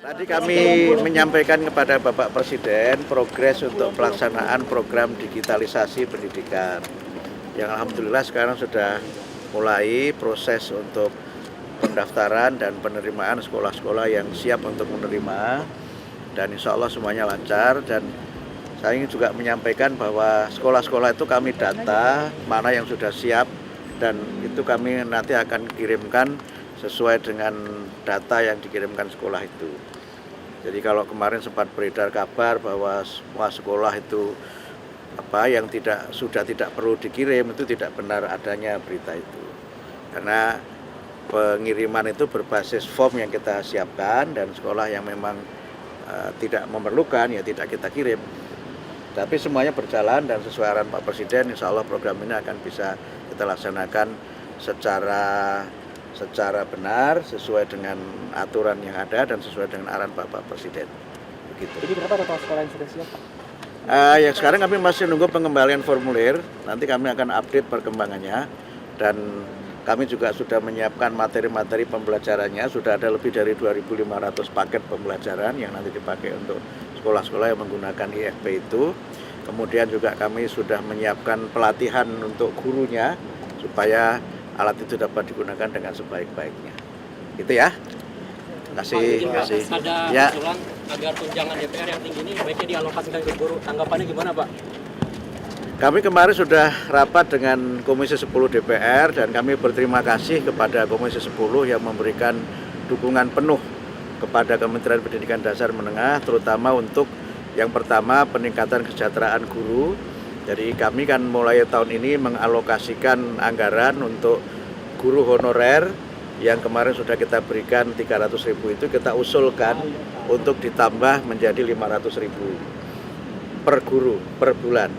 Tadi kami menyampaikan kepada Bapak Presiden progres untuk pelaksanaan program digitalisasi pendidikan. Yang alhamdulillah sekarang sudah mulai proses untuk pendaftaran dan penerimaan sekolah-sekolah yang siap untuk menerima. Dan insya Allah semuanya lancar. Dan saya ingin juga menyampaikan bahwa sekolah-sekolah itu kami data mana yang sudah siap. Dan itu kami nanti akan kirimkan sesuai dengan data yang dikirimkan sekolah itu. Jadi kalau kemarin sempat beredar kabar bahwa semua sekolah itu yang sudah tidak perlu dikirim, itu tidak benar adanya berita itu. Karena pengiriman itu berbasis form yang kita siapkan dan sekolah yang memang tidak memerlukan ya tidak kita kirim. Tapi semuanya berjalan dan sesuai arahan Pak Presiden, insya Allah program ini akan bisa kita laksanakan secara benar, sesuai dengan aturan yang ada dan sesuai dengan arahan Bapak Presiden. Begitu. Jadi berapa total sekolah yang sudah siap, Pak? Yang sekarang kami masih nunggu pengembalian formulir, nanti kami akan update perkembangannya dan kami juga sudah menyiapkan materi-materi pembelajarannya, sudah ada lebih dari 2.500 paket pembelajaran yang nanti dipakai untuk sekolah-sekolah yang menggunakan IFP itu. Kemudian juga kami sudah menyiapkan pelatihan untuk gurunya supaya alat itu dapat digunakan dengan sebaik-baiknya. Gitu ya. Terima kasih. Ada ya. usulan agar tunjangan DPR yang tinggi ini baiknya dialokasikan ke guru. Tanggapannya gimana, Pak? Kami kemarin sudah rapat dengan Komisi 10 DPR dan kami berterima kasih kepada Komisi 10 yang memberikan dukungan penuh kepada Kementerian Pendidikan Dasar Menengah, terutama untuk yang pertama peningkatan kesejahteraan guru. Jadi kami kan mulai tahun ini mengalokasikan anggaran untuk guru honorer yang kemarin sudah kita berikan 300.000 itu kita usulkan untuk ditambah menjadi 500.000 per guru per bulan.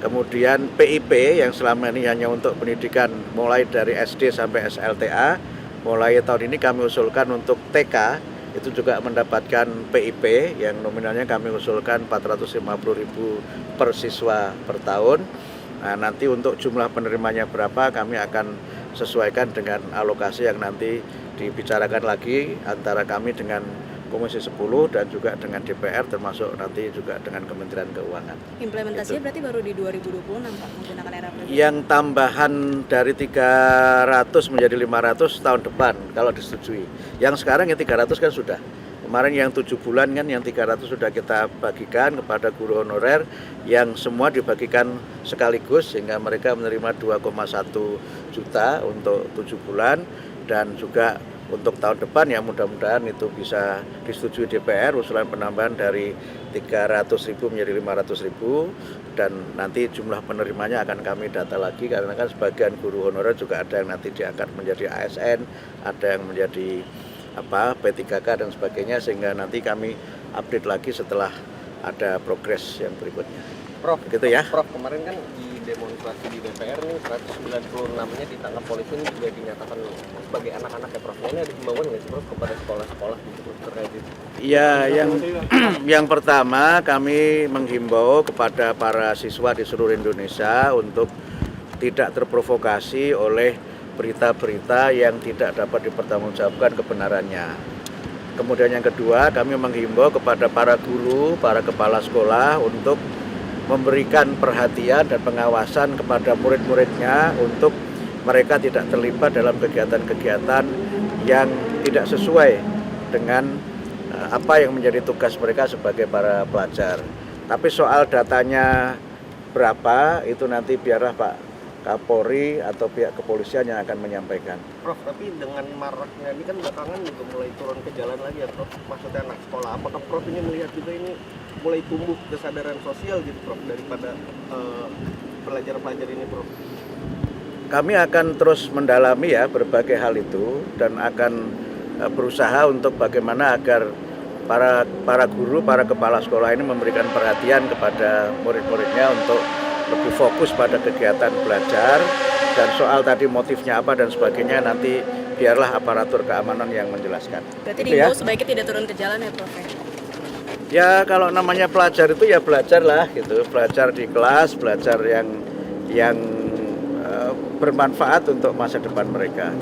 Kemudian PIP yang selama ini hanya untuk pendidikan mulai dari SD sampai SLTA, mulai tahun ini kami usulkan untuk TK itu juga mendapatkan PIP yang nominalnya kami usulkan 450.000 per siswa per tahun. Nah, nanti untuk jumlah penerimanya berapa kami akan sesuaikan dengan alokasi yang nanti dibicarakan lagi antara kami dengan Komisi 10 dan juga dengan DPR termasuk nanti juga dengan Kementerian Keuangan. Implementasinya berarti baru di 2026 Pak menggunakan era presiden. Yang tambahan dari 300 menjadi 500 tahun depan kalau disetujui. Yang sekarang yang 300 kan sudah. Kemarin yang 7 bulan kan yang 300 sudah kita bagikan kepada guru honorer yang semua dibagikan sekaligus sehingga mereka menerima 2,1 juta untuk 7 bulan dan juga untuk tahun depan ya mudah-mudahan itu bisa disetujui DPR usulan penambahan dari 300.000 menjadi 500.000 dan nanti jumlah penerimanya akan kami data lagi karena kan sebagian guru honorer juga ada yang nanti diangkat menjadi ASN, ada yang menjadi P3K dan sebagainya sehingga nanti kami update lagi setelah ada progres yang berikutnya. Prof, gitu ya. Prof, kemarin kan di demonstrasi di DPR nih 196-nya ditangkap polisi ini juga dinyatakan sebagai anak-anak ya Prof. Ini ada himbauan nggak sih Prof kepada sekolah-sekolah gitu terkait itu? Ya, yang pertama kami menghimbau kepada para siswa di seluruh Indonesia untuk tidak terprovokasi oleh berita-berita yang tidak dapat dipertanggungjawabkan kebenarannya. Kemudian yang kedua, kami menghimbau kepada para guru, para kepala sekolah untuk memberikan perhatian dan pengawasan kepada murid-muridnya untuk mereka tidak terlibat dalam kegiatan-kegiatan yang tidak sesuai dengan apa yang menjadi tugas mereka sebagai para pelajar. Tapi soal datanya berapa itu nanti biarlah Pak Kapolri atau pihak kepolisian yang akan menyampaikan. Prof, tapi dengan maraknya ini kan belakangan juga mulai turun ke jalan lagi ya Prof. Maksudnya anak sekolah, apakah Prof ini melihat juga ini mulai tumbuh kesadaran sosial gitu Prof daripada pelajar-pelajar ini Prof? Kami akan terus mendalami ya berbagai hal itu dan akan berusaha untuk bagaimana agar para guru, para kepala sekolah ini memberikan perhatian kepada murid-muridnya untuk lebih fokus pada kegiatan belajar dan soal tadi motifnya apa dan sebagainya nanti biarlah aparatur keamanan yang menjelaskan. Berarti diimbau sebaiknya tidak turun ke jalan ya Prof? Ya kalau namanya pelajar itu ya belajar lah gitu, belajar di kelas, belajar yang bermanfaat untuk masa depan mereka.